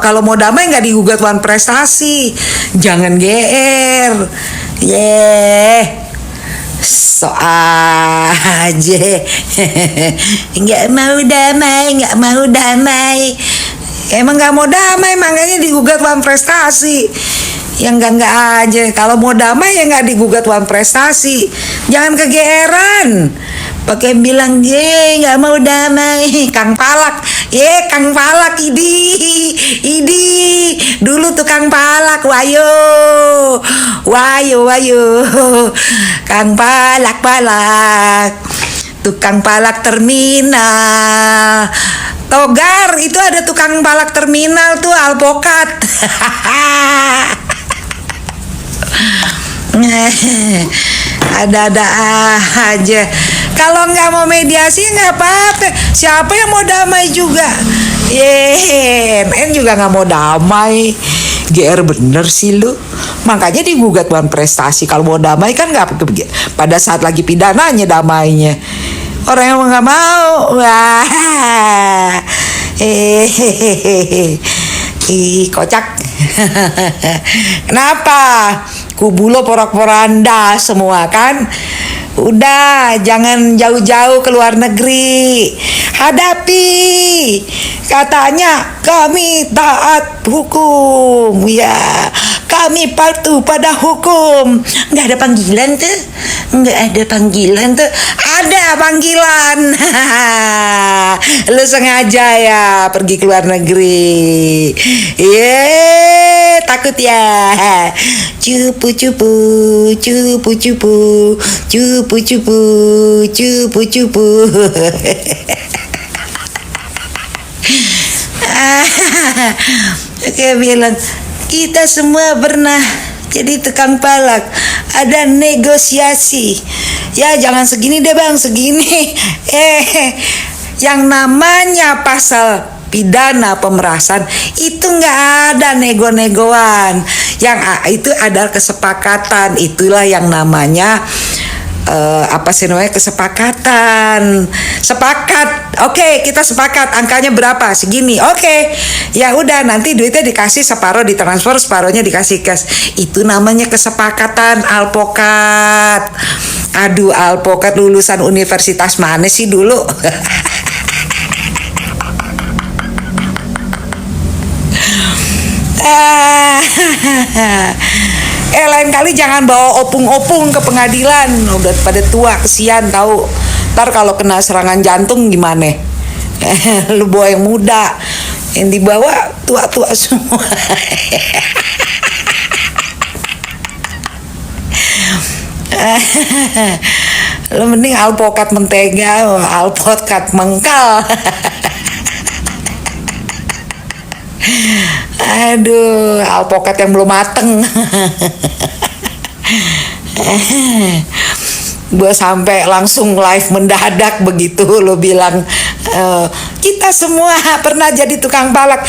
Kalau mau damai nggak digugat Wan Prestasi. Jangan GR. So aja. Nggak mau damai. Emang nggak mau damai, makanya digugat Wan Prestasi. Yang enggak aja. Kalau mau damai ya nggak digugat Wan Prestasi. Jangan kegeeran. Pakai bilang nggak mau damai. Kang Palak, Kang Palak idi. Dulu tukang palak, wayo. Kang Palak. Tukang palak terminal. Togar itu ada tukang palak terminal tuh, alpokat. Ada-ada aja. Kalau nggak mau mediasi nggak apa-apa. Siapa yang mau damai juga? NN juga nggak mau damai. GR bener sih lu. Makanya digugat Wan Prestasi. Kalau mau damai kan nggak pada saat lagi pidananya damainya. Orang yang nggak mau. Wah. Kocak. Kenapa? Kubu lo porak-poranda semua kan? Udah, jangan jauh-jauh ke luar negeri. Hadapi. Katanya kami taat hukum. Ya, kami patuh pada hukum. Nggak ada panggilan tuh. Ada panggilan. Lu sengaja ya pergi ke luar negeri. Takut ya. Cupu. Oke, bilang kita semua pernah jadi tukang palak. Ada negosiasi. Ya jangan segini deh bang, segini. Yang namanya pasal pidana pemerasan itu nggak ada nego-negoan. Yang itu adalah kesepakatan. Itulah yang namanya kesepakatan. Sepakat. Oke, kita sepakat angkanya berapa? Segini. Oke. Ya udah, nanti duitnya dikasih separuh ditransfer, separuhnya dikasih cash. Itu namanya kesepakatan, alpokat. Aduh, alpokat lulusan universitas mana sih dulu? Lain kali jangan bawa opung-opung ke pengadilan. Udah pada tua, kesian tahu. Ntar kalau kena serangan jantung gimana? Lu bawa yang muda, yang dibawa tua-tua semua. Lu mending alpokat mentega, alpokat mengkal. Aduh, alpokat yang belum mateng. Gue sampai langsung live mendadak begitu lo bilang kita semua pernah jadi tukang palak.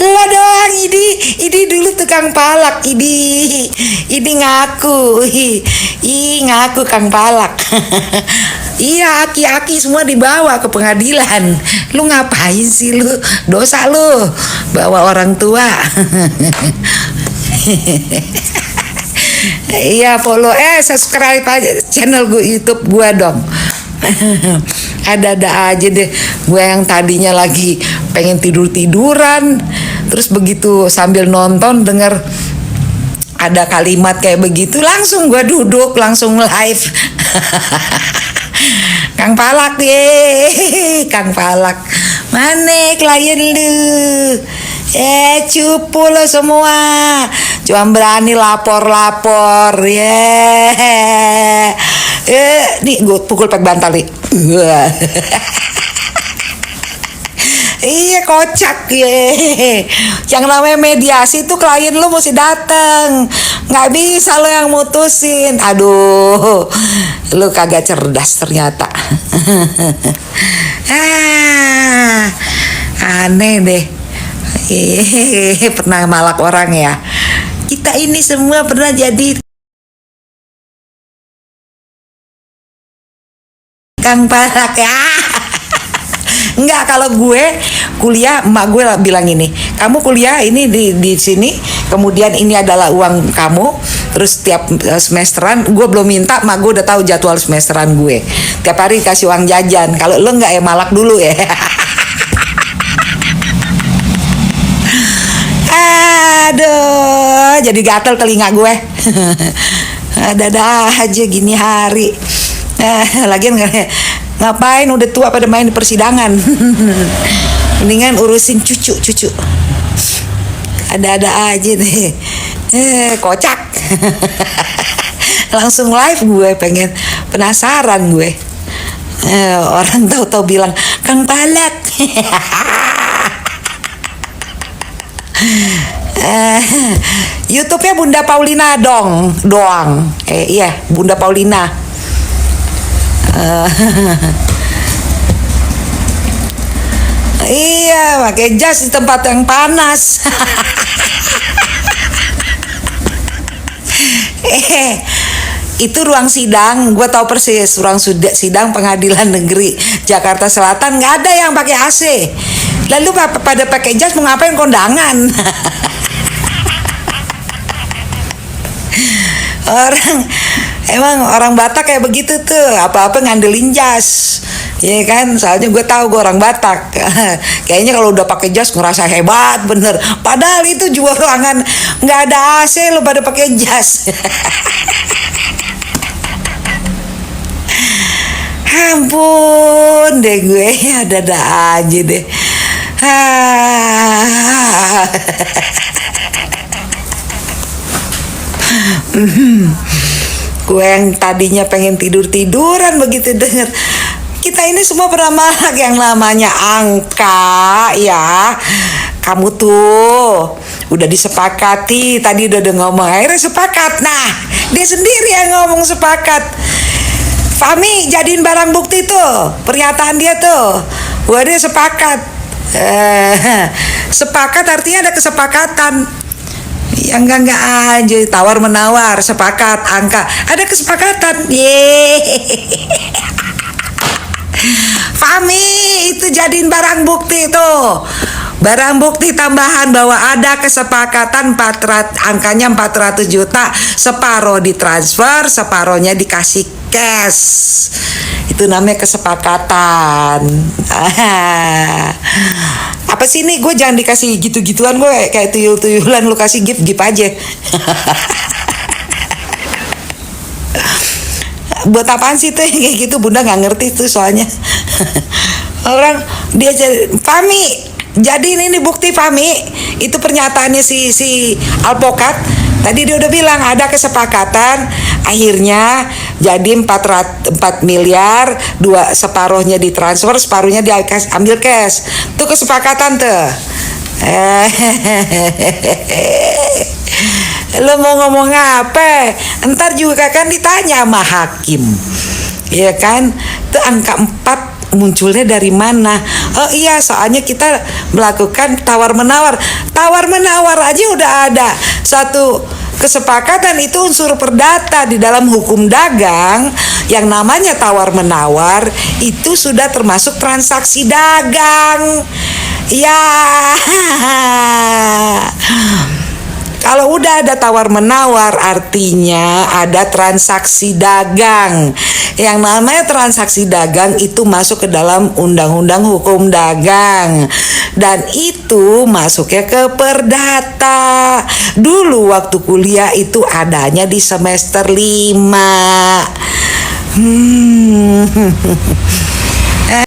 Lo doang Idi dulu tukang palak. Idi ngaku ngaku kang palak. Iya, aki-aki semua dibawa ke pengadilan. Lu ngapain sih lu? Dosa lu bawa orang tua. Iya, follow subscribe aja channel gue YouTube gue dong. Ada aja deh. Gue yang tadinya lagi pengen tiduran, terus begitu sambil nonton denger ada kalimat kayak begitu, langsung gue duduk, langsung live. Kang Palak Kang Palak, mana klien lu? Cupu lo semua, cuma berani lapor nih gue pukul pakai bantal nih. Iya, kocak Yang namanya mediasi itu klien lu mesti dateng, nggak bisa lo yang mutusin. Aduh, lu kagak cerdas ternyata. Aneh deh. Pernah malak orang ya. Kita ini semua pernah jadi Kang Palak ya. Enggak, kalau gue kuliah, emak gue bilang ini, kamu kuliah ini di sini, kemudian ini adalah uang kamu, terus tiap semesteran, gue belum minta, emak gue udah tahu jadwal semesteran gue. Tiap hari kasih uang jajan. Kalau lo enggak ya malak dulu ya. Aduh, jadi gatel telinga gue. Ada aja gini hari. Lagian ngapain udah tua pada main di persidangan. Mendingan urusin cucu. Ada-ada aja deh. Kocak. Langsung live gue, pengen penasaran gue. Orang tahu-tahu bilang Kang Palak. YouTube-nya Bunda Paulina doang. Iya, Bunda Paulina. Iya, pakai jas di tempat yang panas. Itu ruang sidang, gue tahu persis, ruang sidang Pengadilan Negeri Jakarta Selatan, nggak ada yang pakai AC. Lalu pada pakai jas mau ngapain kondangan? Emang orang Batak kayak begitu tuh, apa-apa ngandelin jas, ya kan? Soalnya gue tahu gue orang Batak. Kayaknya kalau udah pakai jas ngerasa hebat bener. Padahal itu juga ruangan nggak ada AC, lo pada pakai jas. Ampun deh gue, ada aja deh. Gue yang tadinya pengen tiduran begitu denger kita ini semua pernah malak yang namanya angka ya. Kamu tuh udah disepakati, tadi udah ngomong, akhirnya sepakat. Nah, dia sendiri yang ngomong sepakat. Fahmi jadiin barang bukti tuh, pernyataan dia tuh. Wah, dia sepakat. Sepakat artinya ada kesepakatan. Ya enggak aja, tawar menawar, sepakat, angka, ada kesepakatan. Fahmi itu jadiin barang bukti tuh. Barang bukti tambahan bahwa ada kesepakatan angkanya 400 juta, separuh ditransfer, separuhnya dikasih cash. Itu namanya kesepakatan. Apa sih ini, gue jangan dikasih gitu-gituan, gue kayak tuyul-tuyulan, lu kasih gift aja. Buat apaan sih tuh kayak gitu, Bunda nggak ngerti tuh soalnya. Orang dia Fahmi jadi ini bukti, Fahmi itu pernyataannya si alpokat tadi, dia udah bilang ada kesepakatan, akhirnya jadi 4 miliar, separuhnya ditransfer, separuhnya diambil cash. Itu kesepakatan tuh. Lo mau ngomong apa? Ntar juga kan ditanya sama hakim, ya kan? Itu angka 4 munculnya dari mana? Oh iya, soalnya kita melakukan tawar menawar. Tawar menawar aja udah ada satu kesepakatan, itu unsur perdata di dalam hukum dagang. Yang namanya tawar menawar itu sudah termasuk transaksi dagang. Ya. Kalau udah ada tawar menawar artinya ada transaksi dagang. Yang namanya transaksi dagang itu masuk ke dalam undang-undang hukum dagang. Dan itu masuknya ke perdata. Dulu waktu kuliah itu adanya di semester 5.